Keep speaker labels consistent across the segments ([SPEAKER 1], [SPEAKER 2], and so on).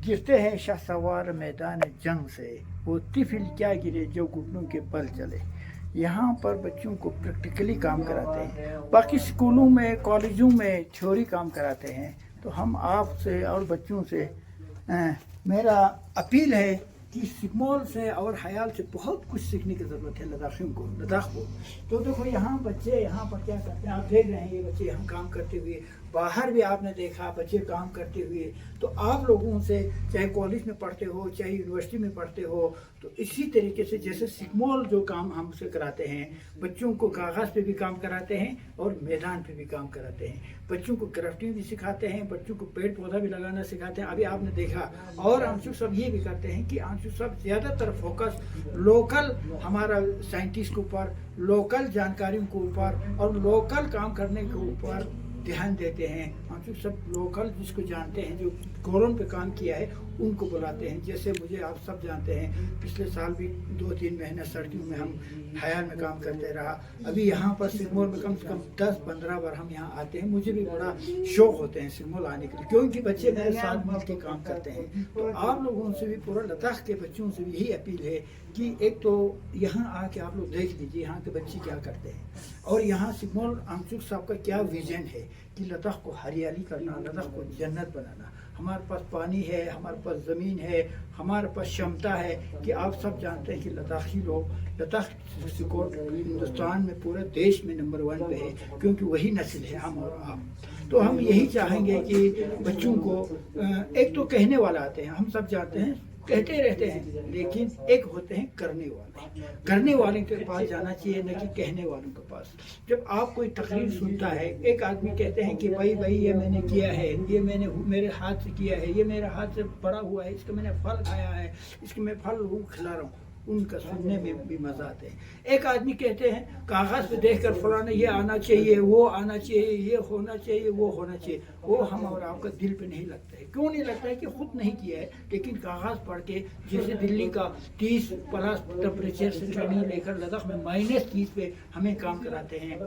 [SPEAKER 1] गिरते हैं शहसवार मैदान जंग से, वो तिफिल क्या गिरे जो घुटनों के बल चले। यहाँ पर बच्चों को प्रैक्टिकली काम कराते हैं। बाकी स्कूलों में कॉलेजों में थ्योरी काम कराते हैं। तो हम आपसे और बच्चों से मेरा अपील है कि सिकमौल से और हयाल से बहुत कुछ सीखने की ज़रूरत है लद्दाख को। तो देखो यहाँ बच्चे यहाँ पर क्या करते हैं, आप देख रहे हैं ये बच्चे यहाँ काम करते हुए, बाहर भी आपने देखा बच्चे काम करते हुए। तो आप लोगों से, चाहे कॉलेज में पढ़ते हो चाहे यूनिवर्सिटी में पढ़ते हो, तो इसी तरीके से जैसे सिकमौल जो काम हमसे कराते हैं, बच्चों को कागज़ पे भी काम कराते हैं और मैदान पे भी काम कराते हैं। बच्चों को क्राफ्टिंग भी सिखाते हैं, बच्चों को पेड़ पौधा भी लगाना सिखाते हैं। अभी आपने देखा, और आंसू सब ये भी करते हैं कि आंसू सब ज़्यादातर फोकस लोकल हमारा साइंटिस्ट के ऊपर, लोकल जानकारियों के ऊपर और लोकल काम करने के ऊपर ध्यान देते हैं। हम सब लोकल जिसको जानते हैं, जो कोरोन पे काम किया है, उनको बुलाते हैं। जैसे मुझे आप सब जानते हैं, पिछले साल भी 2-3 महीने सड़कों में हम हयाल में काम करते रहा। अभी यहाँ पर सिरमौर में कम से कम 10-15 बार हम यहाँ आते हैं। मुझे भी बड़ा शौक होते हैं सिरमौर आने के लिए, क्योंकि बच्चे मेरे साथ मिल के काम करते हैं। तो आप लोगों से भी, पूरा लद्दाख के बच्चों से भी यही अपील है कि एक तो यहाँ आके आप लोग देख लीजिए यहाँ के बच्चे क्या करते हैं, और यहाँ सिरमौर आंसू साहब का क्या विजन है कि लद्दाख को हरियाली करना, लद्दाख को जन्नत बनाना। हमारे पास पानी है, हमारे पास ज़मीन है, हमारे पास क्षमता है कि आप सब जानते हैं कि लद्दाखी लोग, लद्दाख सिकोट हिंदुस्तान में, पूरे देश में नंबर 1 पे है, क्योंकि वही नस्ल है हम और आप। तो हम यही चाहेंगे कि बच्चों को, एक तो कहने वाला आते हैं, हम सब जानते हैं, कहते रहते हैं, लेकिन एक होते हैं करने वाले के पास जाना चाहिए, न कि कहने वालों के पास। जब आप कोई तकरीर सुनता है, एक आदमी कहते हैं कि भाई ये मैंने किया है, ये मैंने मेरे हाथ से किया है, ये मेरे हाथ से बड़ा हुआ है, इसका मैंने फल खाया है, इसके मैं फल लोगों को खिला रहा हूँ, उनका सुनने में भी मज़ा आते हैं। एक आदमी कहते हैं कागज़ पे देखकर फलाना ये आना चाहिए, वो आना चाहिए, ये होना चाहिए, वो होना चाहिए, वो हम और आपका दिल पे नहीं लगता है। क्यों नहीं लगता है? कि खुद नहीं किया है, लेकिन कागज़ पढ़ के, जैसे दिल्ली का 30+ टेम्परेचर से ट्रेनिंग लेकर लद्दाख में -30 पे हमें काम कराते हैं,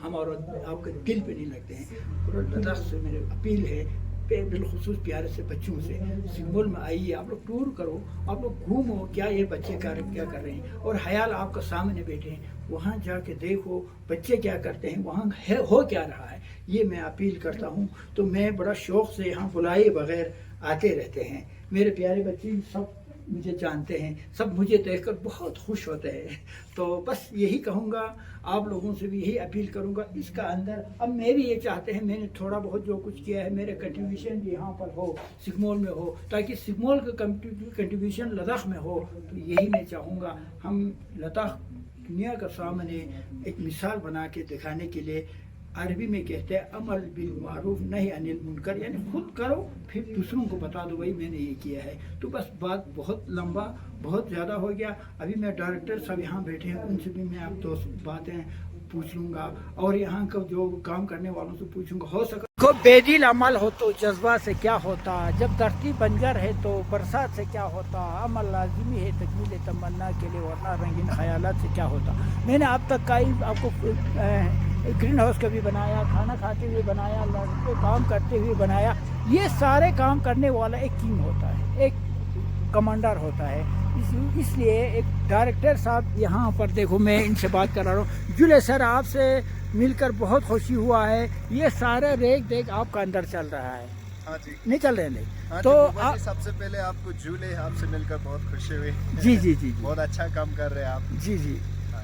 [SPEAKER 1] हम और आपके दिल पे नहीं लगते हैं। पूरा लद्दाख से मेरी अपील है, बिलखुसूस प्यारे से बच्चों से, सिरमौर में आइए, आप लोग टूर करो, आप लोग घूमो, क्या ये बच्चे क्या कर रहे हैं, और हयाल आपका सामने बैठे हैं, वहाँ जाके देखो बच्चे क्या करते हैं, वहाँ हो क्या रहा है, ये मैं अपील करता हूँ। तो मैं बड़ा शौक़ से यहाँ बुलाए बगैर आते रहते हैं। मेरे प्यारे बच्चे सब मुझे जानते हैं, सब मुझे देखकर बहुत खुश होते हैं। तो बस यही कहूँगा, आप लोगों से भी यही अपील करूँगा। इसका अंदर अब मैं भी ये चाहते हैं, मैंने थोड़ा बहुत जो कुछ किया है, मेरे कंट्रीब्यूशन भी यहाँ पर हो, सिकमौल में हो, ताकि सिकमौल का कंट्रीब्यूशन लद्दाख में हो। तो यही मैं चाहूँगा, हम लद्दाख दुनिया का सामने एक मिसाल बना के दिखाने के लिए, अरबी में कहते हैं अमल बिल मारूफ नहीं अनिल मुनकर, यानी खुद करो फिर दूसरों को बता दो भाई मैंने ये किया है। तो बस बात बहुत लंबा, बहुत ज़्यादा हो गया। अभी मैं डायरेक्टर साहब यहाँ बैठे हैं, उनसे भी मैं आप 2 बातें पूछ लूँगा, और यहाँ का जो काम करने वालों से पूछूँगा। हो सके को बेदिल अमल हो तो जज्बा से क्या होता, जब धरती बंजर है तो बरसात से क्या होता, अमल लाजिमी है तकमील तमन्ना के लिए, वरना रंगीन ख्यालात से क्या होता। मैंने अब तक कई आपको ग्रीन हाउस का भी बनाया, खाना खाते हुए बनाया, लड़के काम करते हुए बनाया। ये सारे काम करने वाला एक किंग होता है, एक कमांडर होता है। इसलिए एक डायरेक्टर साहब यहाँ पर देखो, मैं इनसे बात कर रहा हूँ। जुले सर, आपसे मिलकर बहुत खुशी हुआ है। ये सारा रेख देख आपका अंदर चल रहा है।
[SPEAKER 2] हाँ जी,
[SPEAKER 1] नहीं चल रहे नहीं?
[SPEAKER 2] हाँ
[SPEAKER 1] तो
[SPEAKER 2] आप सबसे पहले आपको झूले, आपसे मिलकर बहुत खुशी हुई।
[SPEAKER 1] जी जी जी,
[SPEAKER 2] बहुत अच्छा काम कर रहे हैं आप।
[SPEAKER 1] जी जी।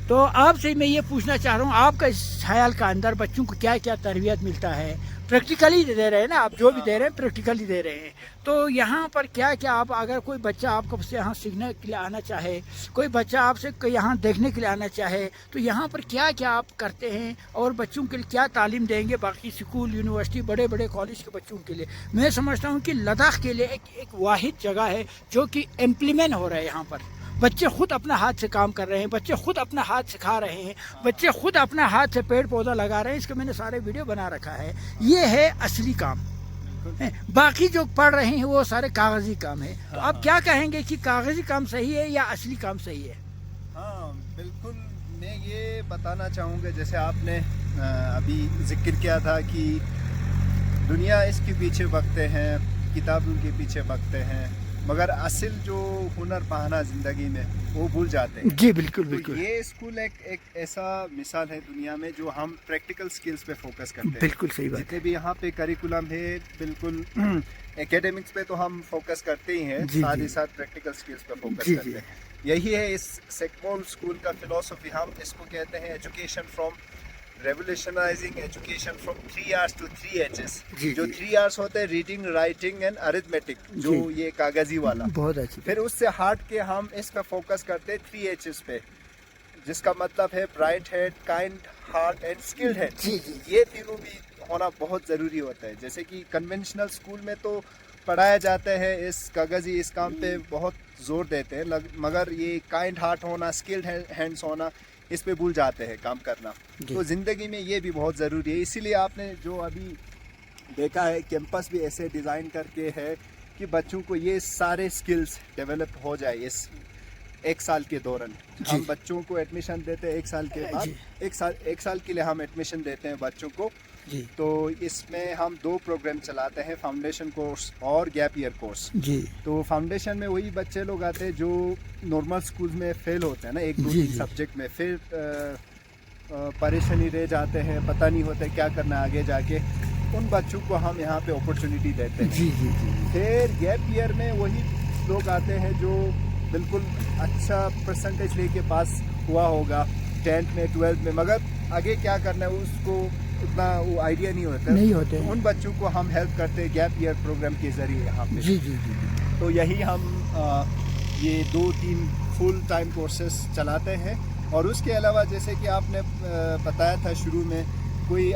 [SPEAKER 1] तो आपसे मैं ये पूछना चाह रहा हूँ, आपका इस ख्याल का अंदर बच्चों को क्या क्या तरबियत मिलता है? प्रैक्टिकली दे रहे हैं ना आप, जो भी दे रहे हैं प्रैक्टिकली दे रहे हैं। तो यहाँ पर क्या क्या आप, अगर कोई बच्चा आपको से यहाँ सीखने के लिए आना चाहे, कोई बच्चा आपसे यहाँ देखने के लिए आना चाहे, तो यहाँ पर क्या क्या आप करते हैं और बच्चों के लिए क्या तालीम देंगे? बाकी स्कूल, यूनिवर्सिटी, बड़े बड़े कॉलेज के बच्चों के लिए मैं समझता हूँ कि लद्दाख के लिए एक वाहिद जगह है जो कि इम्प्लीमेंट हो रहा है। यहाँ पर बच्चे खुद अपना हाथ से काम कर रहे हैं, बच्चे खुद अपना हाथ सिखा रहे हैं, बच्चे खुद अपना हाथ से पेड़ पौधा लगा रहे हैं। इसका मैंने सारे वीडियो बना रखा है। ये है असली काम। बाकी जो पढ़ रहे हैं वो सारे कागजी काम है। तो आप क्या कहेंगे कि कागजी काम सही है या असली काम सही है?
[SPEAKER 2] हाँ बिल्कुल, मैं ये बताना चाहूँगा, जैसे आपने अभी जिक्र किया था कि दुनिया इसके पीछे भगते हैं, किताबों के पीछे भागते हैं, मगर असल जो हुनर पाना ज़िंदगी में वो भूल जाते हैं।
[SPEAKER 1] जी बिल्कुल
[SPEAKER 2] तो
[SPEAKER 1] बिल्कुल
[SPEAKER 2] ये स्कूल एक ऐसा मिसाल है दुनिया में जो हम प्रैक्टिकल स्किल्स पे फोकस करते हैं।
[SPEAKER 1] बिल्कुल सही बात
[SPEAKER 2] जितने भी यहाँ पे करिकुलम है, बिल्कुल एकेडमिक्स पे तो हम फोकस करते ही हैं,
[SPEAKER 1] जी,
[SPEAKER 2] साथ
[SPEAKER 1] जी।
[SPEAKER 2] ही साथ प्रैक्टिकल स्किल्स पे फोकस
[SPEAKER 1] जी,
[SPEAKER 2] करते
[SPEAKER 1] जी।
[SPEAKER 2] हैं। यही है इस सेक्मोल स्कूल का फिलॉसफी। हम इसको कहते हैं education from revolutionising education from 3 R's to 3 H's।
[SPEAKER 1] जी,
[SPEAKER 2] जो
[SPEAKER 1] जी।
[SPEAKER 2] 3 R's होते हैं, रीडिंग, राइटिंग एंड अरिथमेटिक, जो
[SPEAKER 1] जी।
[SPEAKER 2] ये कागजी वाला।
[SPEAKER 1] बहुत अच्छी
[SPEAKER 2] फिर उससे हट के हम इस पे फोकस करते हैं 3 H's पे, जिसका मतलब है bright head, kind heart and skilled head.
[SPEAKER 1] जी, जी।
[SPEAKER 2] ये तीनों भी होना बहुत ज़रूरी होता है। जैसे कि कन्वेंशनल स्कूल में तो पढ़ाया जाता है इस कागजी इस काम पे बहुत जोर देते हैं, मगर ये काइंड हार्ट होना, स्किल्ड हैंड्स होना, इस पे भूल जाते हैं काम करना।
[SPEAKER 1] जी।
[SPEAKER 2] तो ज़िंदगी में ये भी बहुत ज़रूरी है। इसीलिए आपने जो अभी देखा है, कैंपस भी ऐसे डिज़ाइन करके है कि बच्चों को ये सारे स्किल्स डेवलप हो जाए इस 1 साल के दौरान।
[SPEAKER 1] जी।
[SPEAKER 2] हम बच्चों को एडमिशन देते हैं 1 साल के बाद,
[SPEAKER 1] जी।
[SPEAKER 2] 1 साल के लिए हम एडमिशन देते हैं बच्चों को।
[SPEAKER 1] जी।
[SPEAKER 2] तो इसमें हम 2 प्रोग्राम चलाते हैं, फाउंडेशन कोर्स और गैप ईयर कोर्स।
[SPEAKER 1] जी।
[SPEAKER 2] तो फाउंडेशन में वही बच्चे लोग आते हैं जो नॉर्मल स्कूल में फेल होते हैं ना, 1 2
[SPEAKER 1] जी,
[SPEAKER 2] 3
[SPEAKER 1] जी।
[SPEAKER 2] सब्जेक्ट में, फिर परेशानी रह जाते हैं, पता नहीं होता क्या करना आगे जाके। उन बच्चों को हम यहाँ पे अपॉर्चुनिटी देते हैं।
[SPEAKER 1] जी, जी, जी।
[SPEAKER 2] फिर गैप ईयर में वही लोग आते हैं जो बिल्कुल अच्छा परसेंटेज लेके पास हुआ होगा 10th में, 12th में, मगर आगे क्या करना है उसको उतना वो आइडिया नहीं होता।
[SPEAKER 1] नहीं होते
[SPEAKER 2] तो
[SPEAKER 1] हैं।
[SPEAKER 2] उन बच्चों को हम हेल्प करते हैं गैप ईयर प्रोग्राम के ज़रिए यहाँ पे।
[SPEAKER 1] जी, जी, जी।
[SPEAKER 2] तो यही हम ये 2-3 फुल टाइम कोर्सेस चलाते हैं। और उसके अलावा जैसे कि आपने बताया था शुरू में, कोई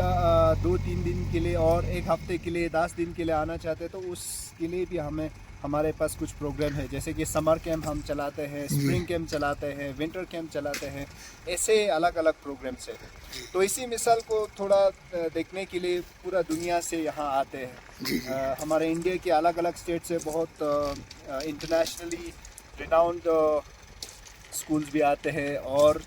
[SPEAKER 2] 2-3 दिन के लिए और 1 हफ्ते के लिए, 10 दिन के लिए आना चाहते हैं, तो उसके लिए भी हमारे पास कुछ प्रोग्राम है। जैसे कि समर कैंप हम चलाते हैं, स्प्रिंग कैंप चलाते हैं, विंटर कैंप चलाते हैं, ऐसे अलग अलग प्रोग्राम्स है। तो इसी मिसाल को थोड़ा देखने के लिए पूरा दुनिया से यहाँ आते हैं। हमारे इंडिया के अलग अलग स्टेट से बहुत इंटरनेशनली रिनाउंड स्कूल्स भी आते हैं और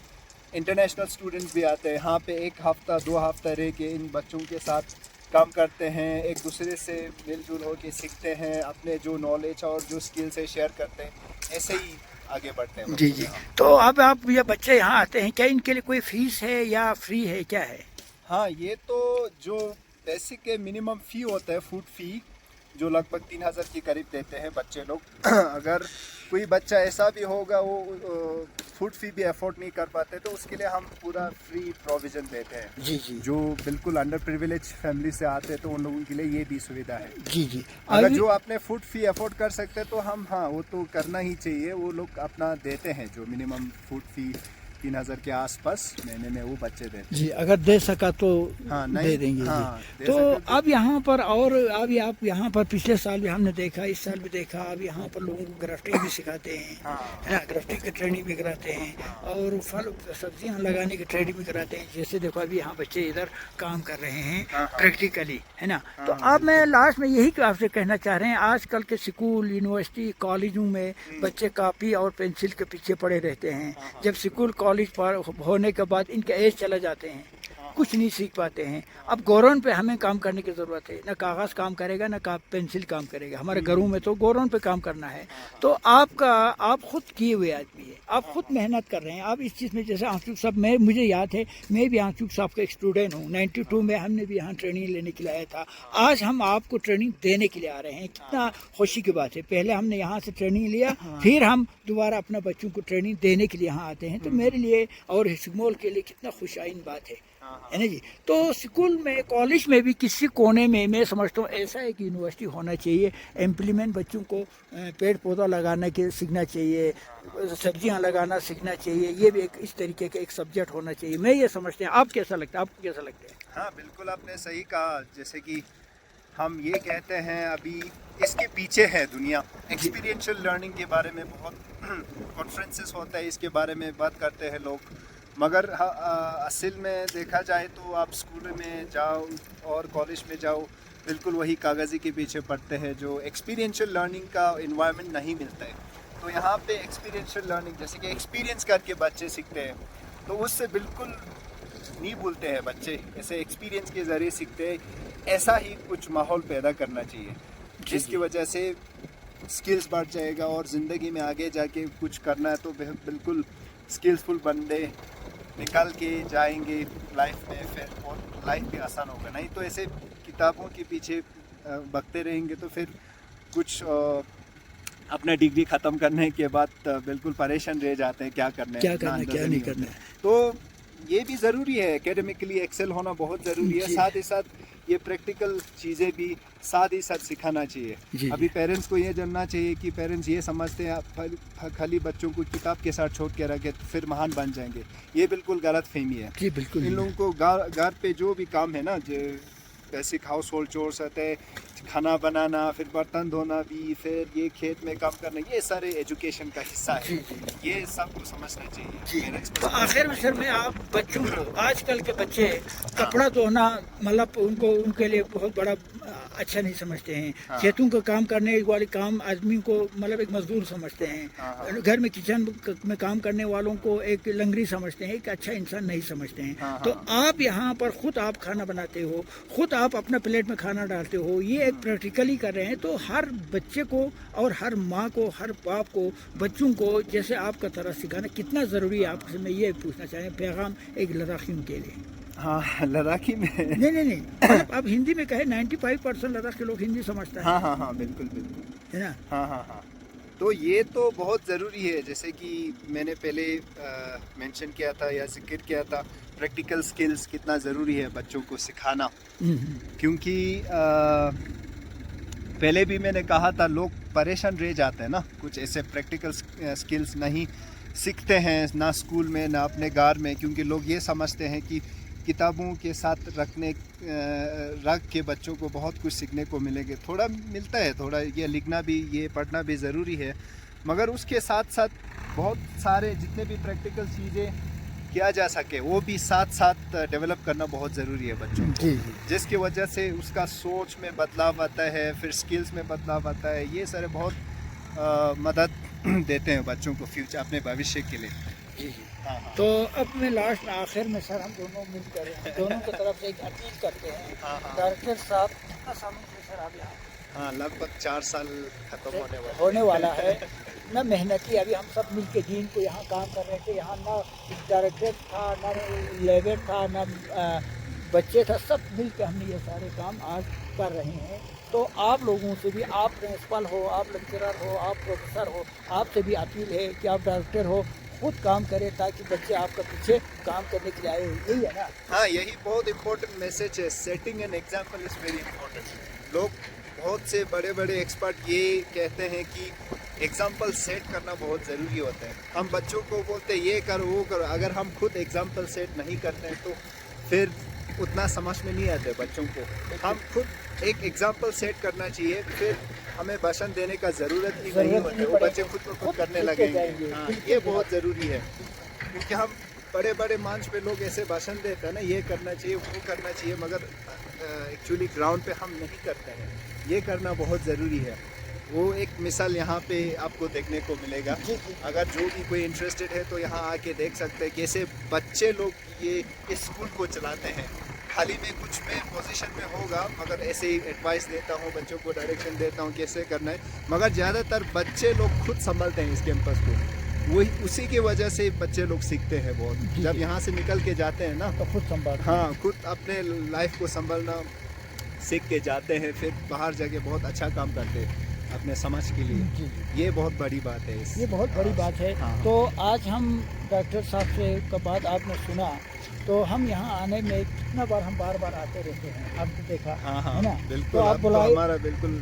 [SPEAKER 2] इंटरनेशनल स्टूडेंट्स भी आते हैं। यहाँ पे 1 हफ्ता 2 हफ्ता रह के इन बच्चों के साथ काम करते हैं, एक दूसरे से मिलजुल होकर सीखते हैं, अपने जो नॉलेज और जो स्किल्स है शेयर करते हैं, ऐसे ही आगे बढ़ते हैं।
[SPEAKER 1] जी, जी। तो अब आप ये बच्चे यहाँ आते हैं, क्या इनके लिए कोई फीस है या फ्री है, क्या है?
[SPEAKER 2] हाँ, ये तो जो बेसिक है मिनिमम फ़ी होता है, फूड फ़ी, जो लगभग 3000 के करीब देते हैं बच्चे लोग। अगर कोई बच्चा ऐसा भी होगा वो फूड फ़ी भी अफोर्ड नहीं कर पाते, तो उसके लिए हम पूरा फ्री प्रोविज़न देते हैं।
[SPEAKER 1] जी, जी।
[SPEAKER 2] जो बिल्कुल अंडर प्रिविलेज फैमिली से आते हैं तो उन लोगों के लिए ये भी सुविधा है।
[SPEAKER 1] जी, जी।
[SPEAKER 2] अगर
[SPEAKER 1] अभी-
[SPEAKER 2] जो आपने फूड फ़ी अफोर्ड कर सकते हैं तो हम, हाँ, वो तो करना ही चाहिए। वो लोग अपना देते हैं जो मिनिमम फूड फ़ी 3000 के आसपास महीने में वो बच्चे देते हैं।
[SPEAKER 1] जी, अगर दे सका तो
[SPEAKER 2] हाँ,
[SPEAKER 1] दे
[SPEAKER 2] नहीं,
[SPEAKER 1] देंगे।
[SPEAKER 2] हाँ,
[SPEAKER 1] जी।
[SPEAKER 2] दे
[SPEAKER 1] तो
[SPEAKER 2] सके तो।
[SPEAKER 1] अब यहाँ पर, और अभी आप यहाँ पर पिछले साल भी हमने देखा, इस साल भी देखा, अब यहाँ पर लोगों को ग्राफ्टिंग भी सिखाते हैं,
[SPEAKER 2] हाँ।
[SPEAKER 1] है ना, ग्राफ्टिंग की ट्रेनिंग भी कराते हैं और फल सब्जियाँ लगाने की ट्रेनिंग भी कराते हैं। जैसे देखो अभी यहाँ बच्चे इधर काम कर रहे हैं
[SPEAKER 2] हाँ, हाँ।
[SPEAKER 1] प्रैक्टिकली, है ना। तो
[SPEAKER 2] हाँ,
[SPEAKER 1] अब मैं लास्ट में यही आपसे कहना चाह रहे हैं, आजकल के स्कूल, यूनिवर्सिटी, कॉलेजों में बच्चे कॉपी और पेंसिल के पीछे पड़े रहते हैं। जब स्कूल कॉलेज पर होने के बाद इनके एज चले जाते हैं, कुछ नहीं सीख पाते हैं। अब गवर्नमेंट पे हमें काम करने की ज़रूरत है, ना कागज़ काम करेगा ना पेंसिल काम करेगा। हमारे घरों में तो गवर्नमेंट पे काम करना है। तो आप खुद किए हुए आदमी है, आप खुद मेहनत कर रहे हैं। आप इस चीज़ में, जैसे आंसू साहब, मुझे याद है, मैं भी आंसू साहब का एक स्टूडेंट हूँ। 92 में हमने भी यहाँ ट्रेनिंग लेने के लिए आया था। आज हम आपको ट्रेनिंग देने के लिए आ रहे हैं, कितना खुशी की बात है। पहले हमने यहाँ से ट्रेनिंग लिया, फिर हम दोबारा अपने बच्चों को ट्रेनिंग देने के लिए यहाँ आते हैं। तो मेरे लिए और हिस्मोल के लिए कितना खुशाइन बात है ना जी। तो स्कूल में, कॉलेज में भी किसी कोने में मैं समझता हूँ ऐसा है कि यूनिवर्सिटी होना चाहिए। इम्प्लीमेंट बच्चों को पेड़ पौधा लगाने के सीखना चाहिए, सब्जियां लगाना सीखना चाहिए। ये भी एक इस तरीके का एक सब्जेक्ट होना चाहिए। मैं ये समझते हैं। आप कैसा लगता है, आपको कैसा लगता है?
[SPEAKER 2] हाँ, बिल्कुल आपने सही कहा। जैसे कि हम ये कहते हैं, अभी इसके पीछे है दुनिया। एक्सपीरियंशियल लर्निंग के बारे में बहुत कॉन्फ्रेंसेस होता है, इसके बारे में बात करते हैं लोग, मगर असल में देखा जाए तो आप स्कूल में जाओ और कॉलेज में जाओ, बिल्कुल वही कागज़ी के पीछे पड़ते हैं। जो एक्सपीरियंशियल लर्निंग का इन्वायरमेंट नहीं मिलता है। तो यहाँ पे एक्सपीरियंशियल लर्निंग, जैसे कि एक्सपीरियंस करके बच्चे सीखते हैं, तो उससे बिल्कुल नहीं भूलते हैं बच्चे, ऐसे एक्सपीरियंस के ज़रिए सीखते हैं। ऐसा ही कुछ माहौल पैदा करना चाहिए। जिसकी वजह से स्किल्स बढ़ जाएगा और ज़िंदगी में आगे जाके कुछ करना है तो बिल्कुल स्किल्सफुल बंदे निकल के जाएंगे लाइफ में, फिर और लाइफ भी आसान होगा। नहीं तो ऐसे किताबों के पीछे भागते रहेंगे तो फिर कुछ अपना डिग्री ख़त्म करने के बाद बिल्कुल परेशान रह जाते हैं, क्या करना है
[SPEAKER 1] क्या नहीं करना है।
[SPEAKER 2] तो ये भी ज़रूरी है, एकेडमिकली एक्सेल होना बहुत ज़रूरी है, साथ ही साथ ये प्रैक्टिकल चीज़ें भी साथ ही साथ सिखाना चाहिए। अभी पेरेंट्स को ये जानना चाहिए कि पेरेंट्स ये समझते हैं खाली बच्चों को किताब के साथ छोड़ के रखे तो फिर महान बन जाएंगे, ये बिल्कुल गलत फहमी है।
[SPEAKER 1] जी बिल्कुल।
[SPEAKER 2] इन लोगों को घर पे जो भी काम है ना, जो बेसिक हाउस होल्ड चोर्स होते हैं, खाना बनाना, फिर बर्तन धोना भी, फिर ये खेत में काम करना, ये सारे एजुकेशन का हिस्सा है। ये सबको समझना चाहिए।
[SPEAKER 1] तो आखिर में सर मैं आप बच्चों को, आजकल के बच्चे कपड़ा धोना मतलब उनके लिए बहुत बड़ा अच्छा नहीं समझते हैं। खेतों का काम करने वाले काम आदमी को मतलब एक मजदूर समझते हैं। घर में किचन में काम करने वालों को एक लंगड़ी समझते हैं, एक अच्छा इंसान नहीं समझते हैं। तो आप यहाँ पर खुद आप खाना बनाते हो, खुद आप अपना प्लेट में खाना डालते हो, ये एक प्रैक्टिकली कर रहे हैं। तो हर बच्चे को और हर माँ को, हर बाप को बच्चों को जैसे आपका तरह सिखाना कितना ज़रूरी है, आपसे मैं ये पूछना चाहें पैगाम एक लद्दाखियों के लिए।
[SPEAKER 2] हाँ, लद्दाखी में
[SPEAKER 1] नहीं अब हिंदी में कहे 95% लद्दाख के लोग हिंदी समझता है।
[SPEAKER 2] हाँ बिल्कुल
[SPEAKER 1] है ना।
[SPEAKER 2] हाँ। तो ये तो बहुत ज़रूरी है, जैसे कि मैंने पहले मेंशन किया था या जिक्र किया था, प्रैक्टिकल स्किल्स कितना ज़रूरी है बच्चों को सिखाना। क्योंकि पहले भी मैंने कहा था लोग परेशान रह जाते हैं ना, कुछ ऐसे प्रैक्टिकल स्किल्स नहीं सीखते हैं ना स्कूल में ना अपने घर में, क्योंकि लोग ये समझते हैं कि किताबों के साथ रख के बच्चों को बहुत कुछ सीखने को मिलेगा। थोड़ा मिलता है, थोड़ा ये लिखना भी, ये पढ़ना भी ज़रूरी है, मगर उसके साथ साथ बहुत सारे जितने भी प्रैक्टिकल चीज़ें किया जा सके वो भी साथ साथ डेवलप करना बहुत ज़रूरी है बच्चों को, जिसकी वजह से उसका सोच में बदलाव आता है, फिर स्किल्स में बदलाव आता है। ये सारे बहुत मदद देते हैं बच्चों को फ्यूचर, अपने भविष्य के लिए। हाँ।
[SPEAKER 1] तो अब मैं लास्ट में आखिर में सर हम दोनों मिलकर दोनों की तरफ से एक अपील करते हैं। डायरेक्टर साहब कितना सालों से सर आप यहाँ?
[SPEAKER 2] हाँ, लगभग 4 साल खत्म
[SPEAKER 1] होने वाला है ना। मेहनती अभी हम सब मिल के दिन को यहाँ काम कर रहे थे। यहाँ ना डायरेक्टर था, ना लेबर था, ना बच्चे था, सब मिल के हमने ये सारे काम आज कर रहे हैं। तो आप लोगों से भी, आप प्रिंसिपल हो, आप लेक्चरर हो, आप प्रोफेसर हो, आपसे भी अपील है कि आप डायरेक्टर हो खुद काम करें ताकि बच्चे आपका पीछे काम करने के लिए आए। यही है ना।
[SPEAKER 2] हाँ, यही बहुत इम्पोर्टेंट मैसेज है। Setting an example is very important. लोग बहुत से बड़े बड़े एक्सपर्ट ये कहते हैं कि एग्जाम्पल सेट करना बहुत ज़रूरी होता है। हम बच्चों को बोलते हैं ये करो वो करो, अगर हम खुद एग्जाम्पल सेट नहीं करते हैं तो फिर उतना समझ में नहीं आते बच्चों को। हम खुद एक एग्जाम्पल सेट करना चाहिए, फिर हमें भाषण देने का ज़रूरत ही नहीं होती, वो बच्चे खुद को खुद करने लगेंगे। हाँ, ये बहुत ज़रूरी है, क्योंकि हम बड़े बड़े मंच पे लोग ऐसे भाषण देते हैं ना, ये करना चाहिए वो करना चाहिए, मगर एक्चुअली ग्राउंड पे हम नहीं करते हैं। ये करना बहुत ज़रूरी है। वो एक मिसाल यहाँ पे आपको देखने को मिलेगा। अगर जो भी कोई इंटरेस्टेड है तो यहाँ आके देख सकते हैं कैसे बच्चे लोग ये इस स्कूल को चलाते हैं। खाली में कुछ मैं पोजीशन में होगा, मगर ऐसे ही एडवाइस देता हूँ, बच्चों को डायरेक्शन देता हूँ कैसे करना है, मगर ज़्यादातर बच्चे लोग खुद संभालते हैं इस कैंपस को। वही उसी की वजह से बच्चे लोग सीखते हैं बहुत। जब यहाँ से निकल के जाते हैं ना
[SPEAKER 1] तो खुद संभाल,
[SPEAKER 2] हाँ, खुद अपने लाइफ को संभालना सीख के जाते हैं, फिर बाहर जाके बहुत अच्छा काम करते हैं अपने समाज के लिए। ये बहुत बड़ी बात है।
[SPEAKER 1] ये बहुत बड़ी बात है। तो आज हम डॉक्टर साहब से का बात आपने सुना, तो हम यहाँ आने में कितना बार हम बार बार आते रहते हैं, आपने देखा। है ना।
[SPEAKER 2] बिल्कुल।
[SPEAKER 1] तो आप
[SPEAKER 2] तो हमारा बिल्कुल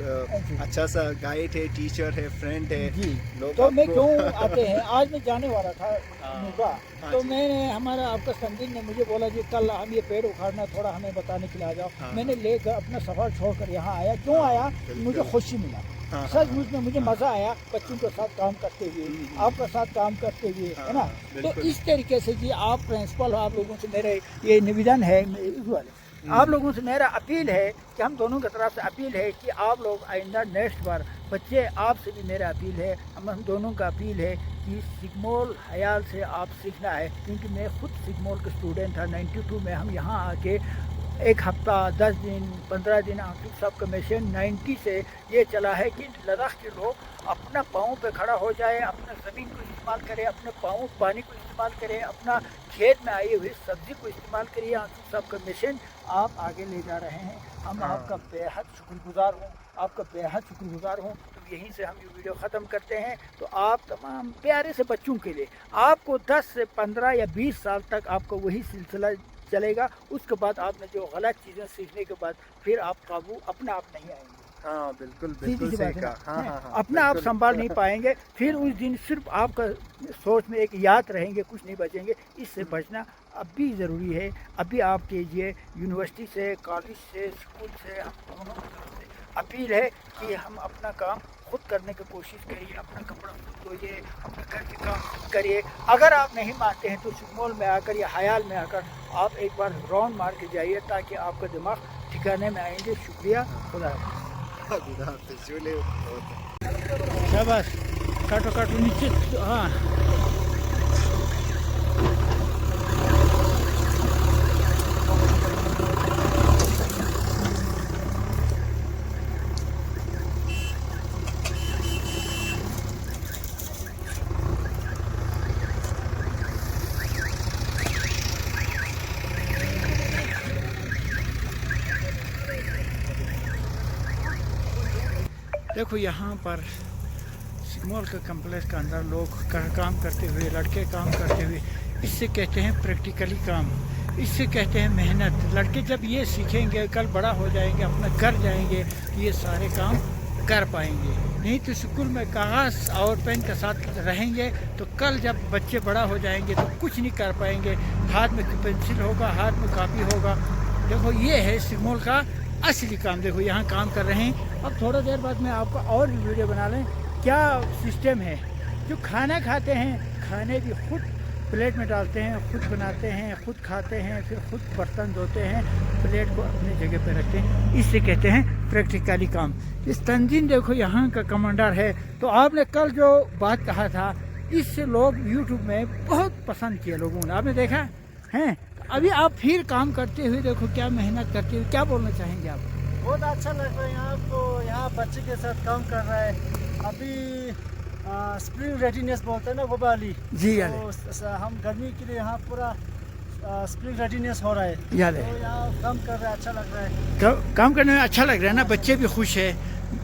[SPEAKER 2] अच्छा सा गाइड है, टीचर है, फ्रेंड है
[SPEAKER 1] जी।
[SPEAKER 2] लोग
[SPEAKER 1] तो मैं क्यों आते हैं, आज मैं जाने वाला था नुबा, तो मैंने हमारा आपका संगीन ने मुझे बोला जी कल हम ये पेड़ उखाड़ना थोड़ा हमें बताने के लिए आ जाओ। मैंने लेकर अपना सफ़र छोड़कर यहाँ आया। क्यों आया? मुझे खुशी मिला, सचमुच में मुझे मज़ा आया बच्चों के साथ काम करते हुए, आपके साथ काम करते हुए, है ना। तो इस तरीके से जी आप प्रिंसिपल हो, आप लोगों से मेरे ये निवेदन है, आप लोगों से मेरा अपील है कि हम दोनों की तरफ से अपील है कि आप लोग आइंदा नेक्स्ट बार बच्चे, आपसे भी मेरा अपील है, हम दोनों का अपील है कि सिग्मोल हयाल से आप सीखना है। क्योंकि मैं खुद सिग्मोल का स्टूडेंट था 92 में। हम यहाँ आके एक हफ्ता 10 दिन 15 दिन आसिफ साहब का मिशन 90 से ये चला है कि लद्दाख के लोग अपना पाँव पे खड़ा हो जाए, अपना ज़मीन को इस्तेमाल करें, अपने पाँव पानी को इस्तेमाल करें, अपना खेत में आई हुई सब्ज़ी को इस्तेमाल करिए। आसिफ साहब का मिशन आप आगे ले जा रहे हैं। हम आपका बेहद शुक्रगुजार हूँ, आपका बेहद शुक्रगुजार हूँ। तो यहीं से हम ये वीडियो ख़त्म करते हैं। तो आप तमाम प्यारे से बच्चों के लिए आपको 10 से 15 या 20 साल तक आपको वही सिलसिला चलेगा। उसके बाद आपने जो गलत चीज़ें सीखने के बाद फिर आप काबू अपने आप नहीं आएंगे।
[SPEAKER 2] हाँ बिल्कुल
[SPEAKER 1] सीधी
[SPEAKER 2] बिल्कुल
[SPEAKER 1] सी
[SPEAKER 2] सही
[SPEAKER 1] बात है ना?
[SPEAKER 2] कहा। हाँ हाँ हाँ
[SPEAKER 1] अपना आप
[SPEAKER 2] बिल्कुल।
[SPEAKER 1] संभाल नहीं पाएंगे। फिर उस दिन सिर्फ आपका सोच में एक याद रहेंगे, कुछ नहीं बचेंगे। इससे बचना अभी ज़रूरी है। अभी आप कीजिए, यूनिवर्सिटी से, कॉलेज से, स्कूल से, हम दोनों की तरफ से अपील है कि हम अपना काम खुद करने की कोशिश करिए। अपना कपड़ा खुद धोइए, अपने घर के काम खुद करिए। अगर आप नहीं मानते हैं तो सुकमोल में आकर या हयाल में आकर आप एक बार राउंड मार के जाइए, ताकि आपका दिमाग ठिकाने में आएंगे। शुक्रिया, खुदा शाबाश, काटो काटो नीचे। हाँ, देखो यहाँ पर सिकमोल के कम्प्लेक्स के अंदर लोग काम करते हुए, लड़के काम करते हुए, इससे कहते हैं प्रैक्टिकली काम, इससे कहते हैं मेहनत। लड़के जब ये सीखेंगे, कल बड़ा हो जाएंगे, अपना घर जाएंगे, तो ये सारे काम कर पाएंगे। नहीं तो स्कूल में कागज़ और पेन के साथ रहेंगे तो कल जब बच्चे बड़ा हो जाएंगे तो कुछ नहीं कर पाएंगे। हाथ में पेंसिल होगा, हाथ में कापी होगा। देखो ये है सिकमोल का असली काम। देखो यहाँ काम कर रहे हैं। अब थोड़ा देर बाद मैं आपको और भी वीडियो बना लें। क्या सिस्टम है, जो खाना खाते हैं, खाने भी खुद प्लेट में डालते हैं, खुद बनाते हैं, खुद खाते हैं, फिर खुद बर्तन धोते हैं, प्लेट को अपनी जगह पे रखते हैं। इससे कहते हैं प्रैक्टिकली काम। इस तंजीम देखो यहाँ का कमांडर है। तो आपने कल जो बात कहा था, इससे लोग यूट्यूब में बहुत पसंद किए लोगों ने, आपने देखा है। अभी आप फिर काम करते हुए देखो क्या मेहनत करते हुए, क्या बोलना चाहेंगे आप?
[SPEAKER 3] बहुत अच्छा लग रहा है यहाँ को, यहाँ बच्चे के साथ काम कर रहा है। अभी स्प्रिंग रेडीनेस बोलते हैं ना गोबाली
[SPEAKER 1] जी,
[SPEAKER 3] तो हम गर्मी के लिए यहाँ पूरा स्प्रिंग रेडीनेस हो रहा है।
[SPEAKER 1] याद
[SPEAKER 3] तो
[SPEAKER 1] है,
[SPEAKER 3] यहाँ काम कर रहा है, अच्छा लग रहा है।
[SPEAKER 1] काम करने में अच्छा लग रहा है ना, बच्चे भी खुश है,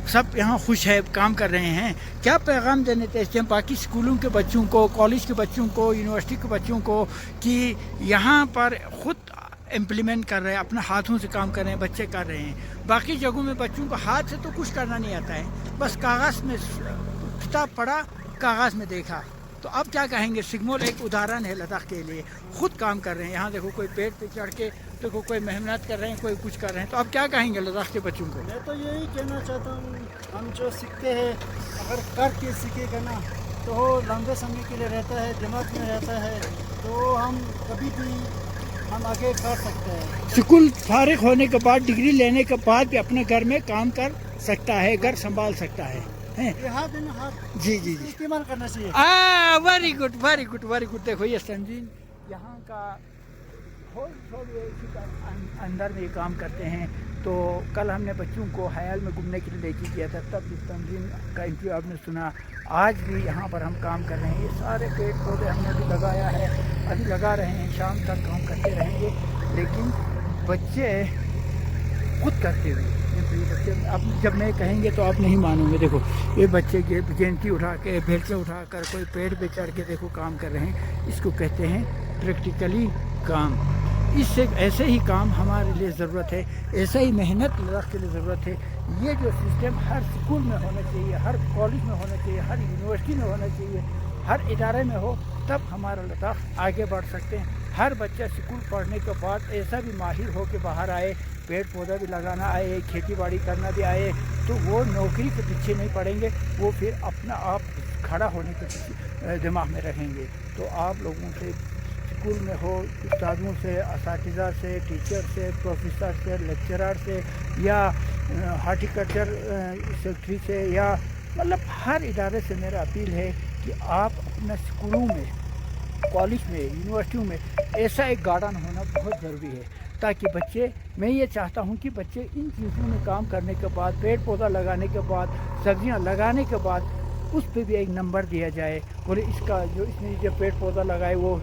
[SPEAKER 1] सब यहाँ खुश है, काम कर रहे हैं। क्या पैगाम देने थे बाकी स्कूलों के बच्चों को, कॉलेज के बच्चों को, यूनिवर्सिटी के बच्चों को कि यहाँ पर खुद इम्प्लीमेंट कर रहे हैं, अपने हाथों से काम कर रहे हैं, बच्चे कर रहे हैं। बाकी जगहों में बच्चों को हाथ से तो कुछ करना नहीं आता है, बस कागज़ में किताब पढ़ा, कागज़ में देखा। तो अब क्या कहेंगे, सिकमोल एक उदाहरण है लद्दाख के लिए, खुद काम कर रहे हैं। यहाँ देखो कोई पेड़ पे चढ़ के, देखो कोई मेहनत कर रहे हैं, कोई कुछ कर रहे हैं। तो अब क्या कहेंगे लद्दाख के बच्चों को?
[SPEAKER 3] मैं तो यही कहना चाहता हूँ, हम जो सीखते हैं अगर करके सीखेगा ना तो लंबे समय के लिए रहता है, दिमाग में रहता है, तो हम कभी भी हम आगे कर सकते हैं।
[SPEAKER 1] स्कूल फारिग होने के बाद, डिग्री लेने के बाद भी अपने घर में काम कर सकता है, घर संभाल सकता है।
[SPEAKER 3] ये हाथ है ना, हाथ
[SPEAKER 1] जी जी जी,
[SPEAKER 3] इस्तेमाल करना चाहिए।
[SPEAKER 1] Very good very good very good. देखो ये संजीन यहाँ का अंदर में ये काम करते हैं। तो कल हमने बच्चों को हयाल में घूमने के लिए लेके किया था, तब इस तंजीम का इंटरव्यू आपने सुना। आज भी यहाँ पर हम काम कर रहे हैं। ये सारे पेड़ पौधे हमने अभी लगाया है, अभी लगा रहे हैं, शाम तक काम करते रहेंगे। लेकिन बच्चे खुद करते हुए, ये बच्चे अब जब मैं कहेंगे तो आप नहीं मानोगे। देखो ये बच्चे गेंटी उठा के, भेलचे उठा कर, कोई पेड़ पे चढ़ के देखो काम कर रहे हैं। इसको कहते हैं प्रैक्टिकली काम। इससे ऐसे ही काम हमारे लिए ज़रूरत है, ऐसा ही मेहनत लद्दाख के लिए ज़रूरत है। ये जो सिस्टम हर स्कूल में होना चाहिए, हर कॉलेज में होना चाहिए, हर यूनिवर्सिटी में होना चाहिए, हर इदारे में हो, तब हमारा लद्दाख आगे बढ़ सकते हैं। हर बच्चा स्कूल पढ़ने के बाद ऐसा भी माहिर हो के बाहर आए, पेड़ पौधा भी लगाना आए, खेती बाड़ी करना भी आए, तो वो नौकरी के पीछे नहीं पड़ेंगे, वो फिर अपना आप खड़ा होने के पीछे दिमाग में रहेंगे। तो आप लोगों से, स्कूल में हो, उस्तादों से, असातिज़ा से, टीचर से, प्रोफेसर से, लेक्चरर से, या हार्टिकल्चर सेक्रेटरी से, या मतलब हर इदारे से मेरा अपील है कि आप अपने स्कूलों में, कॉलेज में, यूनिवर्सिटियों में ऐसा एक गार्डन होना बहुत ज़रूरी है। ताकि बच्चे, मैं ये चाहता हूँ कि बच्चे इन चीज़ों में काम करने के बाद, पेड़ पौधा लगाने के बाद, सब्जियाँ लगाने के बाद उस पे भी एक नंबर दिया जाए। बोले इसका जो इसने जो पेड़ पौधा लगाए वो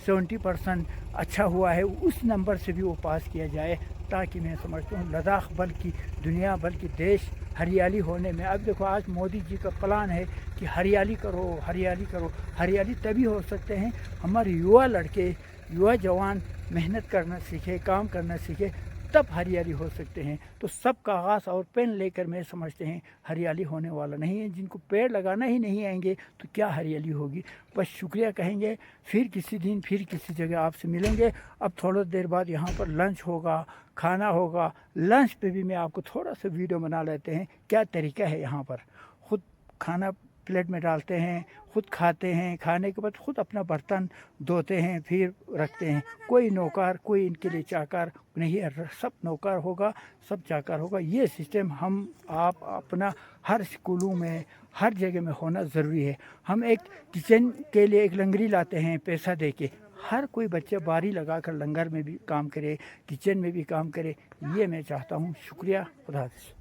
[SPEAKER 1] 70% अच्छा हुआ है, उस नंबर से भी वो पास किया जाए, ताकि मैं समझता हूँ लद्दाख बल्कि दुनिया बल्कि देश हरियाली होने में। अब देखो आज मोदी जी का प्लान है कि हरियाली करो, हरियाली करो। हरियाली तभी हो सकते हैं हमारे युवा लड़के, युवा जवान मेहनत करना सीखे, काम करना सीखे, तब हरियाली हो सकते हैं। तो सब कागज़ और पेन लेकर मैं समझते हैं हरियाली होने वाला नहीं है। जिनको पेड़ लगाना ही नहीं आएंगे तो क्या हरियाली होगी। बस शुक्रिया कहेंगे, फिर किसी दिन फिर किसी जगह आपसे मिलेंगे। अब थोड़ा देर बाद यहाँ पर लंच होगा, खाना होगा। लंच पे भी मैं आपको थोड़ा सा वीडियो बना लेते हैं, क्या तरीका है यहाँ पर। ख़ुद खाना प्लेट में डालते हैं, ख़ुद खाते हैं, खाने के बाद ख़ुद अपना बर्तन धोते हैं, फिर रखते हैं। कोई नौकर, कोई इनके लिए चाकर नहीं है, सब नौकर होगा, सब चाकर होगा। ये सिस्टम हम आप अपना हर स्कूलों में, हर जगह में होना ज़रूरी है। हम एक किचन के लिए एक लंगरी लाते हैं पैसा दे के, हर कोई बच्चा बारी लगा कर लंगर में भी काम करे, किचन में भी काम करे। ये मैं चाहता हूँ। शुक्रिया, खुदा हाफ़िज़।